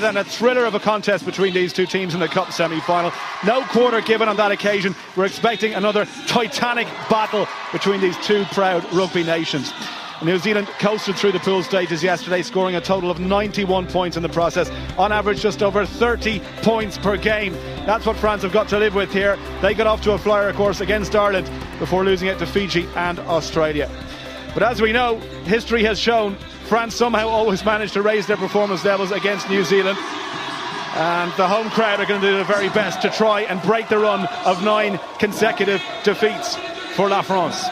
Canada, and a thriller of a contest between these two teams in the Cup semi-final. No quarter given on that occasion. We're expecting another titanic battle between these two proud rugby nations. New Zealand coasted through the pool stages yesterday, scoring a total of 91 points in the process, on average just over 30 points per game. That's what France have got to live with here. They got off to a flyer, of course, against Ireland before losing it to Fiji and Australia. But as we know, history has shown France somehow always managed to raise their performance levels against New Zealand. And the home crowd are going to do their very best to try and break the run of 9 consecutive defeats for La France.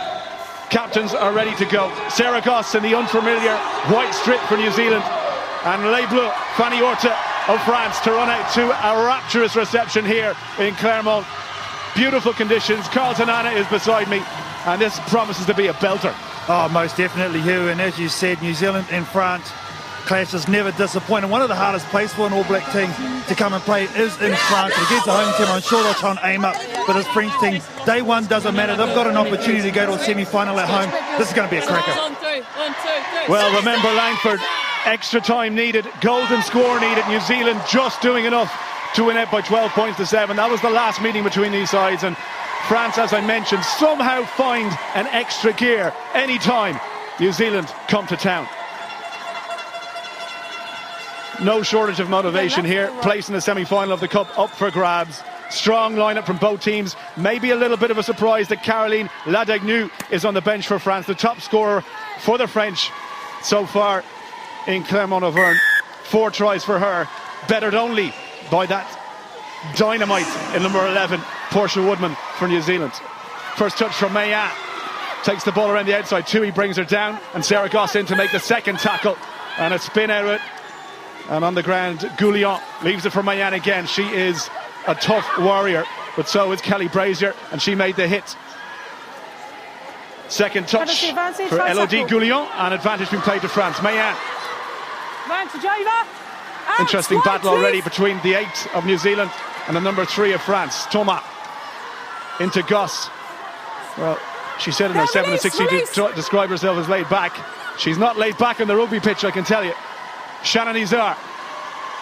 Captains are ready to go. Sarah Goss in the unfamiliar white strip for New Zealand, and Les Bleus, Fanny Horta of France, to run out to a rapturous reception here in Clermont. Beautiful conditions. Carl Tanana is beside me, and this promises to be a belter. Oh, most definitely, Hugh. And as you said, New Zealand and France clashes never disappoint. And one of the hardest places for an All Black team to come and play is in France. And against the home team, I'm sure they'll try and aim up. But this French team, day one doesn't matter. They've got an opportunity to go to a semi-final at home. This is going to be a cracker. Well, remember Langford, extra time needed, golden score needed. New Zealand just doing enough to win out by 12 points to 7. That was the last meeting between these sides. And France, as I mentioned, somehow find an extra gear anytime New Zealand come to town. No shortage of motivation here. Place in the semi-final of the Cup up for grabs. Strong lineup from both teams. Maybe a little bit of a surprise that Caroline Ladagnu is on the bench for France, the top scorer for the French so far in ClermontFerrand. 4 tries for her, bettered only by that dynamite in number 11, Portia Woodman for New Zealand. First touch from Mayan. Takes the ball around the outside. Tui brings her down, and Sarah Goss in to make the second tackle. And a spin out of it. And on the ground, Goulion leaves it for Mayan again. She is a tough warrior, but so is Kelly Brazier, and she made the hit. Second touch for Elodie Goulion, and advantage being played to France. Mayan. Interesting battle already between the 8 of New Zealand and the number 3 of France. Thomas into Goss. Well, she said in her 7:60 to describe herself as laid back. She's not laid back on the rugby pitch, I can tell you. Shannon Izar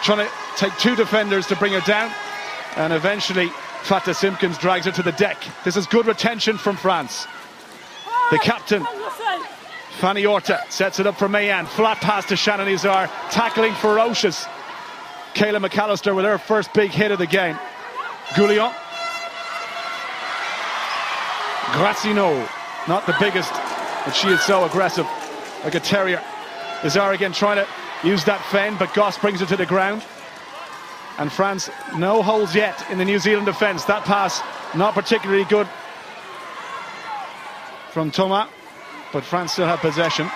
trying to take 2 defenders to bring her down, and eventually Fata Simpkins drags her to the deck. This is good retention from France. The captain, Fanny Horta, sets it up for Mayan. Flat pass to Shannon Izar, tackling ferocious. Kayla McAllister with her first big hit of the game. Goulion. Gracino, not the biggest, but she is so aggressive, like a terrier. Izar again trying to use that fend, but Goss brings it to the ground. And France, no holes yet in the New Zealand defence. That pass not particularly good from Thomas, but France still have possession.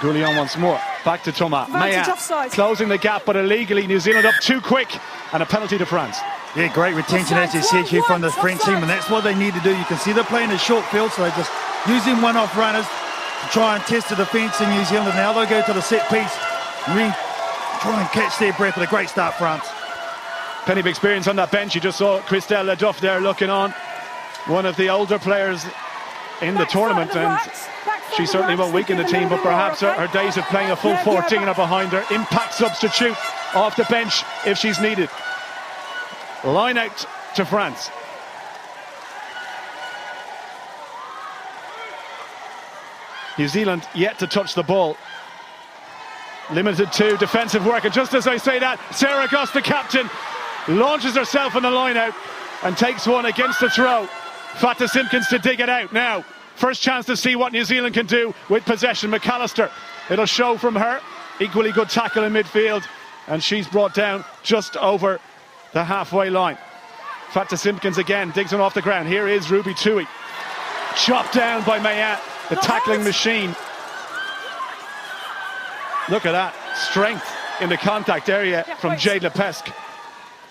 Goulion once more, back to Thomas. Mayan closing the gap, but illegally. New Zealand up too quick, and a penalty to France. Yeah, great retention, as you said, here from the French team, and that's what they need to do. You can see they're playing a short field, so they're just using one-off runners to try and test the defence in New Zealand. Now they'll go to the set piece and really try and catch their breath with a great start, France. Plenty of experience on that bench. You just saw Christelle Leduff there looking on, one of the older players in the tournament, and she certainly won't weaken the team, but perhaps her days of playing a full 14 are behind her. Impact substitute off the bench if she's needed. Line out to France. New Zealand yet to touch the ball. Limited to defensive work, and just as I say that, Sarah Goss, the captain, launches herself in the line out and takes one against the throw. Fata Simpkins to dig it out now. First chance to see what New Zealand can do with possession. McAllister, it'll show from her. Equally good tackle in midfield, and she's brought down just over the halfway line. Fata Simpkins again digs one off the ground. Here is Ruby Tui, chopped down by Mayan, the tackling machine. Look at that strength in the contact area from Jade Lepesque.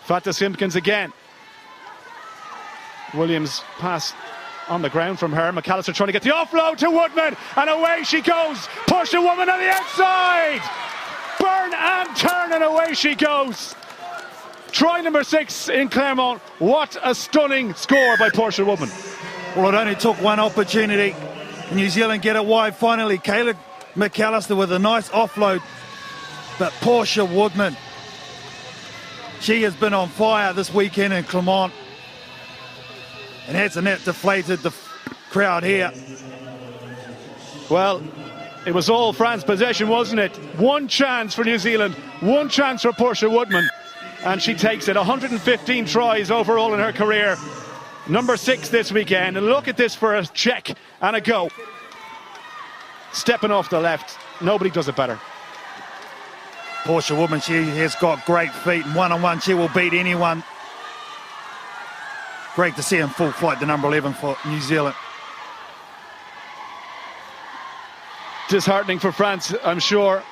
Fata Simpkins again. Williams pass on the ground from her. McAllister trying to get the offload to Woodman, and away she goes. Portia Woodman on the outside. Burn and turn, and away she goes. Try number 6 in Clermont. What a stunning score by Portia Woodman. Well, it only took one opportunity. New Zealand get it wide finally. Kayla McAllister with a nice offload But Portia Woodman, she has been on fire this weekend in Clermont. And hasn't that deflated the crowd here? Well, it was all France possession, wasn't it? One chance for New Zealand, one chance for Portia Woodman, and she takes it. 115 tries overall in her career. Number 6 this weekend. And look at this for a check and a go. Stepping off the left. Nobody does it better. Portia Woodman, she has got great feet, and one-on-one she will beat anyone. Great to see in full flight, the number 11 for New Zealand. Disheartening for France, I'm sure.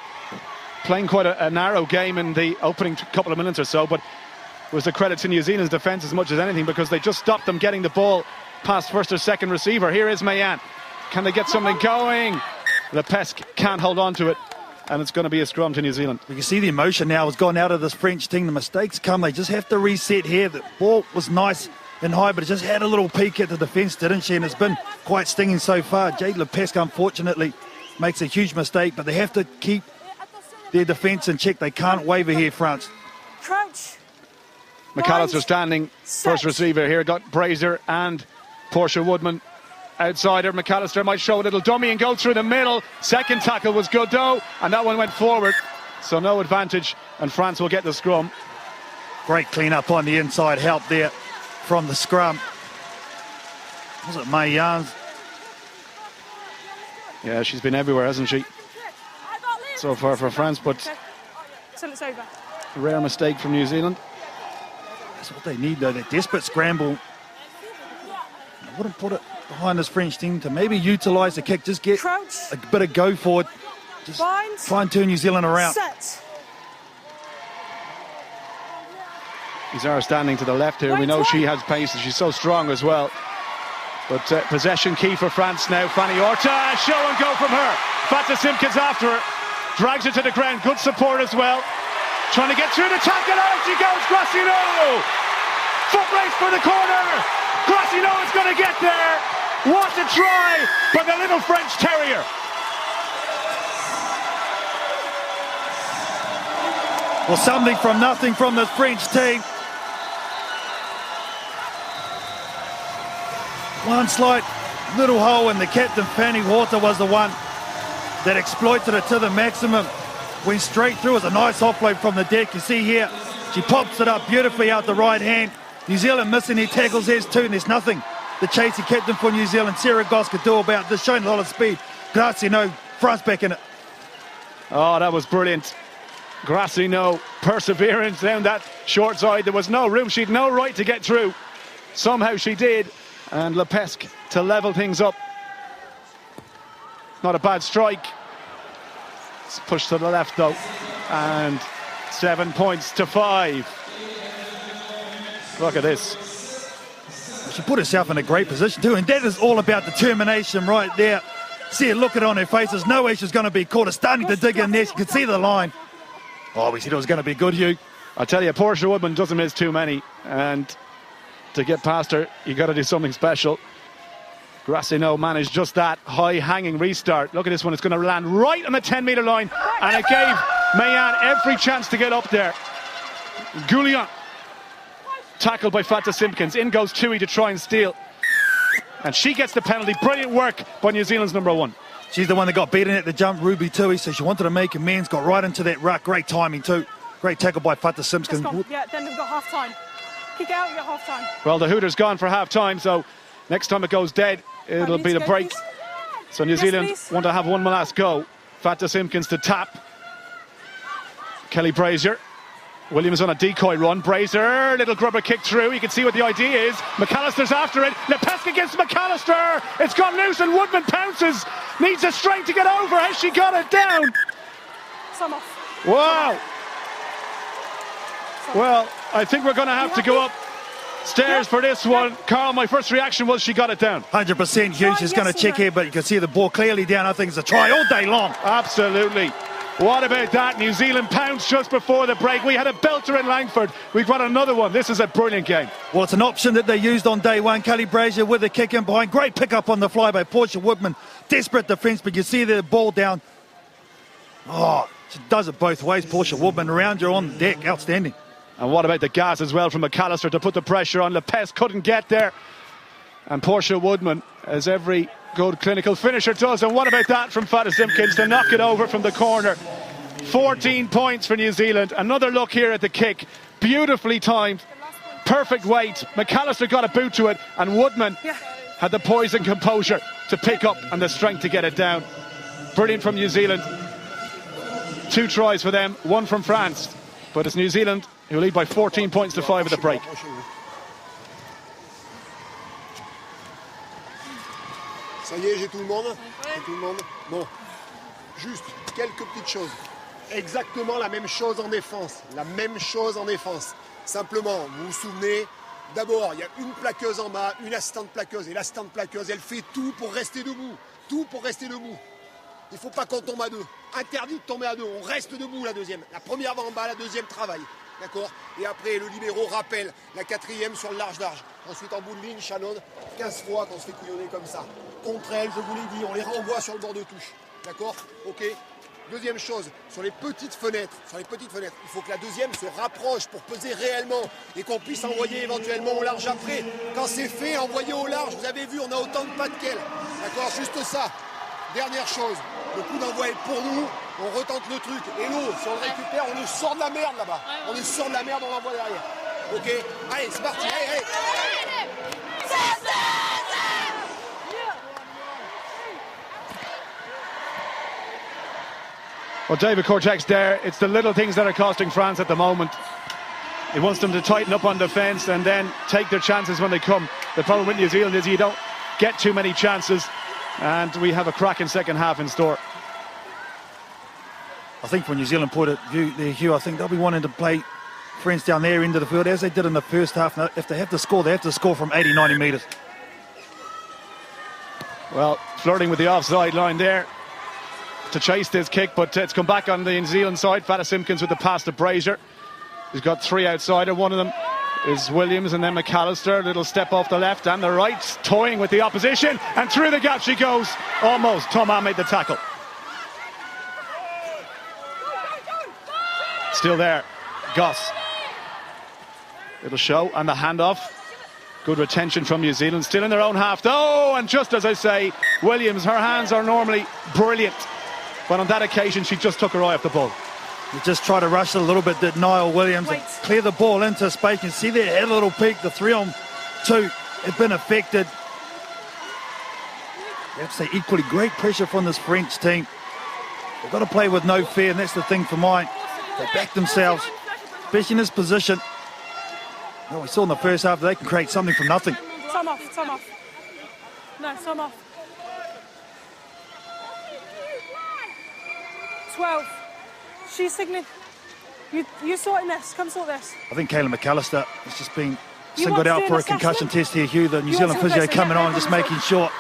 Playing quite a narrow game in the opening couple of minutes or so, but it was a credit to New Zealand's defence as much as anything, because they just stopped them getting the ball past first or second receiver. Here is Mayan. Can they get something going? Lepesque can't hold on to it, and it's going to be a scrum to New Zealand. We can see the emotion now has gone out of this French team. The mistakes come, they just have to reset here. The ball was nice and high, but it just had a little peek at the defence, didn't she? And it's been quite stinging so far. Jade Lepesque, unfortunately, makes a huge mistake, but they have to keep their defence in check. They can't waver here, France. Crouch. McAllister standing, first receiver here. Got Brazier and Portia Woodman outsider. McAllister might show a little dummy and go through the middle. Second tackle was good though, and that one went forward. So no advantage, and France will get the scrum. Great clean up on the inside, help there from the scrum. Was it Mayan's? Yeah, she's been everywhere, hasn't she? So far for France, but So it's over. a rare mistake from New Zealand. That's what they need though, that desperate scramble. I wouldn't put it behind this French team to maybe utilise the kick, just get Crouch. a bit of go forward. Just Bind. try and turn New Zealand around. Set. Izara standing to the left here. We know she has pace and she's so strong as well. But possession key for France now. Fanny Orta, show and go from her. Fata Simpkins after her. Drags her to the ground. Good support as well. Trying to get through the tackle. Out she goes, Graciano. Foot race for the corner. Graciano is going to get there. What a try by the little French terrier. Well, something from nothing from the French team. One slight little hole, and the captain, Fanny Horta, was the one that exploited it to the maximum. Went straight through. It was a nice offload from the deck. You see here, she pops it up beautifully out the right hand. New Zealand missing their tackles there too, and there's nothing the chasing captain for New Zealand, Sarah Goss, could do about this, showing a lot of speed. Graciano, France back in it. Oh, that was brilliant. Graciano, perseverance down that short side. There was no room. She had no right to get through. Somehow she did. And Lepesque to level things up. Not a bad strike. It's pushed to the left though. And 7 points to 5. Look at this. She put herself in a great position too, and that is all about determination right there. See her look at it on her face. There's no way she's going to be caught. It's starting to dig in there. She could see the line. Oh, we said it was going to be good, Hugh. I tell you, Portia Woodman doesn't miss too many, and to get past her, you got to do something special. Graciano managed just that high-hanging restart. Look at this one; it's going to land right on the 10-metre line, and it gave Mayan every chance to get up there. Goulian tackled by Fata Simpkins. In goes Tui to try and steal, and she gets the penalty. Brilliant work by New Zealand's number 1. She's the one that got beaten at the jump, Ruby Tui, so she wanted to make amends, got right into that ruck. Great timing too. Great tackle by Fata Simpkins. Yeah, then we've got half time. Kick out, you got half time. Well, the Hooters gone for half time, so next time it goes dead, it'll be the break. Please. So New Zealand want to have one last go. Fata Simpkins to tap. Kelly Brazier. Williams on a decoy run. Brazier, little grubber kick through. You can see what the idea is. McAllister's after it. Lepesque against McAllister. It's gone loose and Woodman pounces. Needs a strength to get over. Has she got it down? Some off. Wow. Well, I think we're going to have to go upstairs for this one. Carl, my first reaction was she got it down. 100% Hugh. She's going to check here, but you can see the ball clearly down. I think it's a try all day long. Absolutely. What about that? New Zealand pounced just before the break. We had a belter in Langford. We've got another one. This is a brilliant game. Well, it's an option that they used on day one. Kelly Brazier with a kick in behind. Great pick up on the fly by Portia Woodman. Desperate defence, but you see the ball down. Oh, She does it both ways. Portia Woodman around you on the deck. Outstanding. And what about the gas as well from McAllister to put the pressure on? Lepes couldn't get there. And Portia Woodman, as every good clinical finisher does. And what about that from Fata Simpkins to knock it over from the corner? 14 points for New Zealand. Another look here at the kick. Beautifully timed. Perfect weight. McAllister got a boot to it. And Woodman had the poise and composure to pick up and the strength to get it down. Brilliant from New Zealand. 2 tries for them, 1 from France. But it's New Zealand who lead by 14 points to 5 at the break. Ça y est, j'ai tout le monde. J'ai tout le monde. Bon, juste quelques petites choses. Exactement la même chose en défense. La même chose en défense. Simplement, vous vous souvenez, d'abord, il y a une plaqueuse en bas, une assistante plaqueuse. Et l'assistante plaqueuse, elle fait tout pour rester debout. Tout pour rester debout. Il ne faut pas qu'on tombe à 2. Interdit de tomber à 2. On reste debout, la deuxième. La première va en bas, la deuxième travaille. D'accord? Et après, le libéro rappelle la 4e sur le large-large. Ensuite, en bout de ligne, Shannon, 15 fois qu'on se fait couillonner comme ça. Contre elle, je vous l'ai dit, on les renvoie sur le bord de touche. D'accord? Ok? Deuxième chose, sur les petites fenêtres, il faut que la deuxième se rapproche pour peser réellement et qu'on puisse envoyer éventuellement au large après. Quand c'est fait, envoyer au large, vous avez vu, on a autant de pattes qu'elle. D'accord? Juste ça. Dernière chose, le coup d'envoi est pour nous, on retente le truc. Et l'eau, si on le récupère, on le sort de la merde là-bas. On le sort de la merde, on l'envoie derrière. Ok? Allez, c'est parti, allez. Well, David Cortex there, it's the little things that are costing France at the moment. He wants them to tighten up on defence and then take their chances when they come. The problem with New Zealand is you don't get too many chances, and we have a cracking second half in store. I think from New Zealand point of view there, Hugh, I think they'll be wanting to play France down their end of the field as they did in the first half. Now, if they have to score, they have to score from 80, 90 metres. Well, flirting with the offside line there to chase this kick, but it's come back on the New Zealand side. Fata Simpkins with the pass to Brazier. He's got 3 outside, and one of them is Williams, and then McAllister. A little step off the left and the right, toying with the opposition, and through the gap she goes. Almost. Thomas made the tackle. Still there. Goss. Little show and the handoff. Good retention from New Zealand. Still in their own half though, and just as I say, Williams, her hands are normally brilliant, but on that occasion she just took her eye off the ball. You just try to rush it a little bit, did Niall Williams, and clear the ball into space. You see there, had a little peek. The 3-on-2 had been affected. You have to say equally great pressure from this French team. They've got to play with no fear, and that's the thing for mine. They back themselves, especially in this position. Well, we saw in the first half that they can create something from nothing. Time off, time off. No, time off. 12. She's signaling. You sorting this. Come sort this. I think Kayla McAllister has just been singled out for a concussion test here, Hugh. The New Zealand physio coming on, just making sure.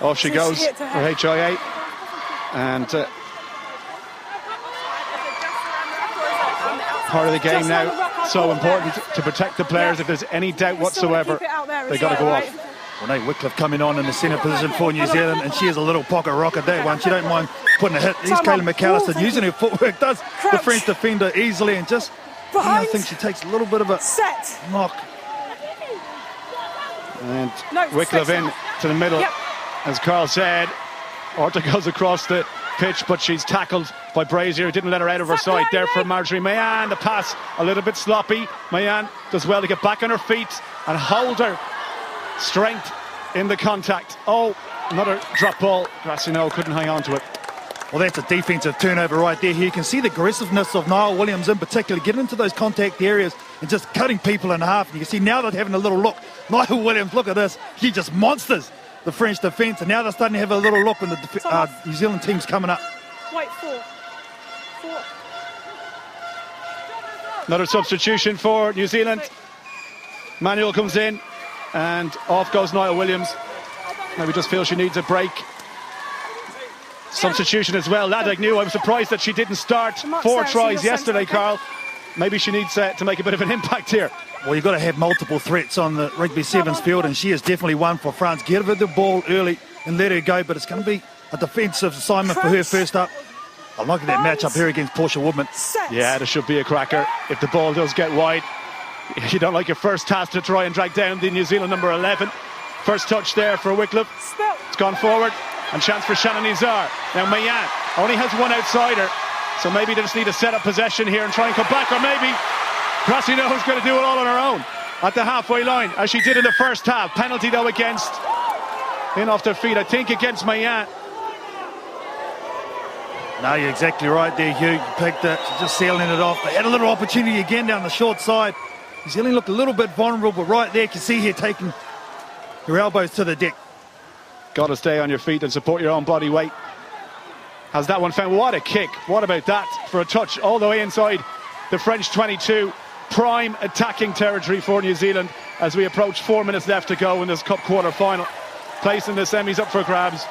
Off she goes for HIA. And part of the game now, so important to protect the players. If there's any doubt whatsoever, they got to go off. Renee Wycliffe coming on in the centre position for New Zealand, and she has a little pocket rocket, that one. She don't mind putting a hit. Here's Kayla McAllister using her footwork, does the French defender easily, and just, I think she takes a little bit of a knock. And Wycliffe in to the middle, as Carl said. Orta goes across the pitch, but she's tackled by Brazier. Didn't let her out of her sight there for Marjorie Mayan. The pass a little bit sloppy. Mayan does well to get back on her feet and hold her strength in the contact. Oh, another drop ball. Grassino couldn't hang on to it. Well, that's a defensive turnover right there. You can see the aggressiveness of Niall Williams in particular, getting into those contact areas and just cutting people in half. And you can see now they're having a little look. Niall Williams, look at this. He just monsters the French defence, and now they're starting to have a little look when the New Zealand team's coming up. Wait, 4. Another substitution for New Zealand. Manuel comes in, and off goes Niall Williams. Maybe just feels she needs a break. Substitution as well. Ladagnew, I was surprised that she didn't start 4 tries yesterday, Carl. Maybe she needs to make a bit of an impact here. Well, you've got to have multiple threats on the Rugby Sevens field, and she is definitely one for France. Give her the ball early and let her go, but it's going to be a defensive assignment for her first up. I like that matchup here against Portia Woodman. Set. Yeah, there should be a cracker if the ball does get wide. You don't like your first task to try and drag down the New Zealand number 11. First touch there for Wycliffe. Spill. It's gone forward. And chance for Shannon Nizar. Now Mayan only has one outsider. So maybe they just need to set up possession here and try and come back. Or maybe Grassino is going to do it all on her own at the halfway line, as she did in the first half. Penalty though against, in off their feet, I think against Mayan. No, you're exactly right there, Hugh. You picked it, just sealing it off. They had a little opportunity again down the short side. New Zealand looked a little bit vulnerable, but right there, you can see here taking her elbows to the deck. Got to stay on your feet and support your own body weight. Has that one found? What a kick. What about that for a touch all the way inside the French 22. Prime attacking territory for New Zealand as we approach 4 minutes left to go in this Cup quarter-final. Place in the semis up for grabs.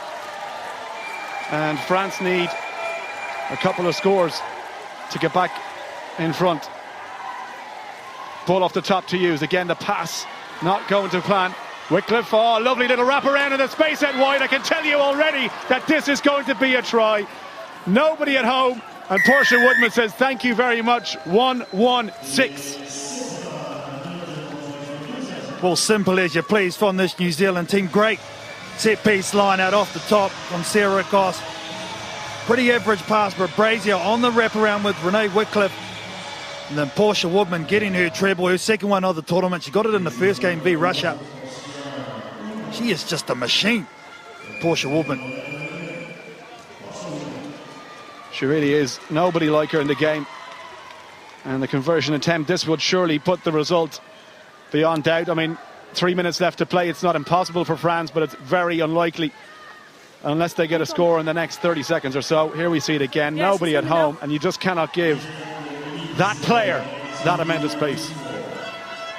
And France need a couple of scores to get back in front. Ball off the top to use. Again, the pass not going to plan. Wycliffe, oh, lovely little wraparound in the space out wide. I can tell you already that this is going to be a try. Nobody at home. And Portia Woodman says, thank you very much. 1-1-6. Well, simple as you please from this New Zealand team. Great set-piece line out off the top from Sarah Goss. Pretty average pass, but Brazier on the wraparound with Renee Wycliffe. And then Portia Woodman getting her treble, her second one of the tournament. She got it in the first game v Russia. She is just a machine, Portia Woodman. She really is. Nobody like her in the game. And the conversion attempt, this would surely put the result beyond doubt. I mean, 3 minutes left to play. It's not impossible for France, but it's very unlikely unless they get a score in the next 30 seconds or so. Here we see it again. Yes, nobody at home, and you just cannot give that player that amount of space.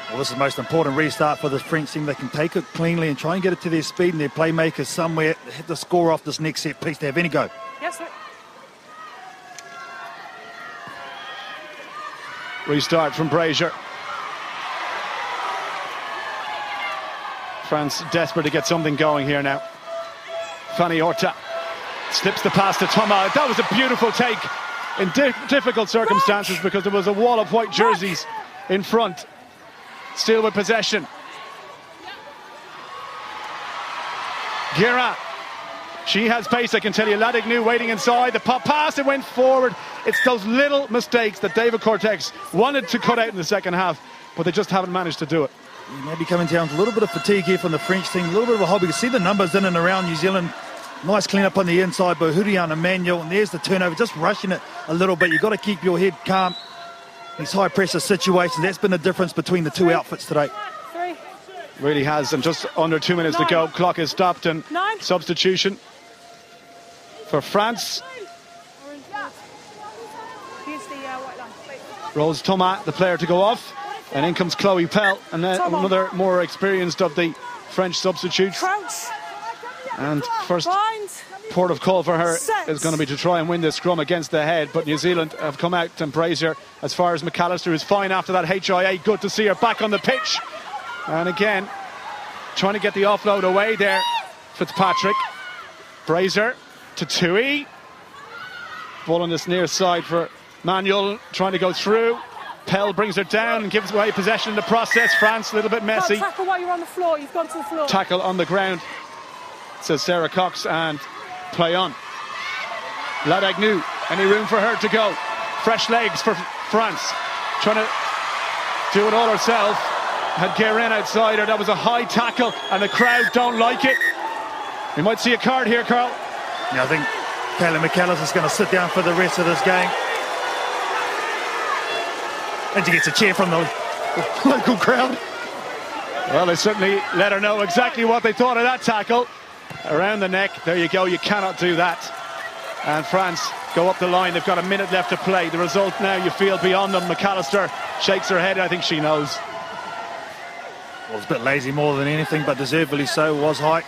Well, this is the most important restart for the French team. They can take it cleanly and try and get it to their speed and their playmakers somewhere. They hit the score off this next set piece to have any go. Yes, sir. Restart from Brazier. France desperate to get something going here now. Fanny Horta slips the pass to Thomas. That was a beautiful take in difficult circumstances because there was a wall of white jerseys in front. Still with possession. Guérin. She has pace, I can tell you. Ladagnou waiting inside. The pop pass, it went forward. It's those little mistakes that David Cortex wanted to cut out in the second half, but they just haven't managed to do it. Maybe coming down to a little bit of fatigue here from the French team. A little bit of a hobby. You see the numbers in and around New Zealand. Nice clean up on the inside by Hurian Emmanuel. And there's the turnover, just rushing it a little bit. You've got to keep your head calm. These high pressure situations, that's been the difference between the two outfits today. Really has, and just under 2 minutes to go. Clock is stopped, and substitution for France. Rose Thomas, the player to go off, and in comes Chloe Pell, and then another more experienced of the French substitutes. And first port of call for her is going to be to try and win this scrum against the head, but New Zealand have come out and praise her. As far as McAllister is fine after that HIA, good to see her back on the pitch. And again, trying to get the offload away there. Fitzpatrick, Brazier to Tui. Ball on this near side for Manuel, trying to go through. Pell brings her down and gives away possession in the process. France a little bit messy. Tackle while you're on the floor, you've gone to the floor. Tackle on the ground, says Sarah Cox, and play on. Ladagnou, any room for her to go? Fresh legs for France, trying to do it all herself. Had Guérin outside her. That was a high tackle, and the crowd don't like it. We might see a card here, Carl. Yeah, I think Kayla McAllister is going to sit down for the rest of this game. And she gets a cheer from the local crowd. Well, they certainly let her know exactly what they thought of that tackle. Around the neck, there you go, you cannot do that. And France go up the line, they've got a minute left to play. The result now, you feel beyond them. McAllister shakes her head, I think she knows. Well, it's a bit lazy more than anything, but deservedly so, was high.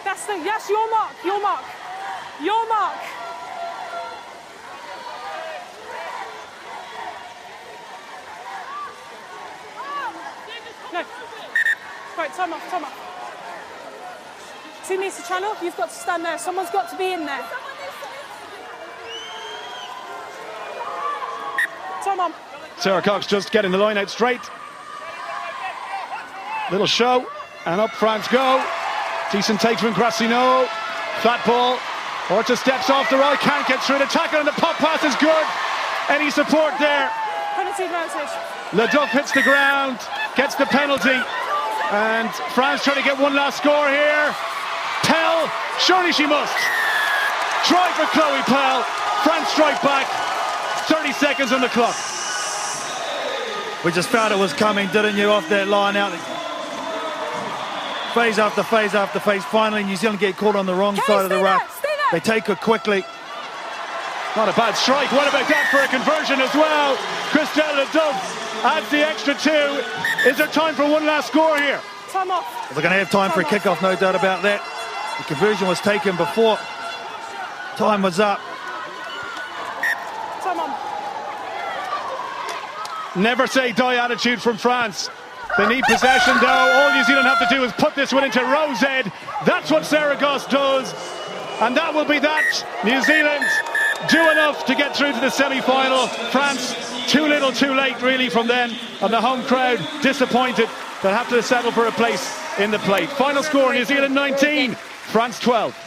That's the, yes, your mark, your mark, your mark. No. Right, time off, time off. 2 metres to channel, you've got to stand there. Someone's got to be in there. Time on. Sarah Cox just getting the line out straight. Little show, and up France go. Decent take from Grassino. Flat ball. Orta steps off the right, can't get through the tackle, and the pop pass is good. Any support there? Penalty advantage. Leduc hits the ground, gets the penalty, and France trying to get one last score here. Pell, surely she must. Try for Chloe Pell. France strike back. 30 seconds on the clock. We just felt it was coming, didn't you, off that line out. Phase after phase after phase. Finally, New Zealand get caught on the wrong side of the ruck. They take her quickly. Not a bad strike. What about that for a conversion as well? Christelle Leduc adds the extra 2. Is there time for one last score here? Time off. They're going to have time for a kickoff, no doubt about that. The conversion was taken before time was up. Time on. Never say die attitude from France. They need possession though. All New Zealand have to do is put this one into Rose Ed. That's what Sarah Goss does. And that will be that. New Zealand do enough to get through to the semi-final. France too little too late really from then. And the home crowd disappointed. They'll have to settle for a place in the plate. Final score, New Zealand 19, France 12.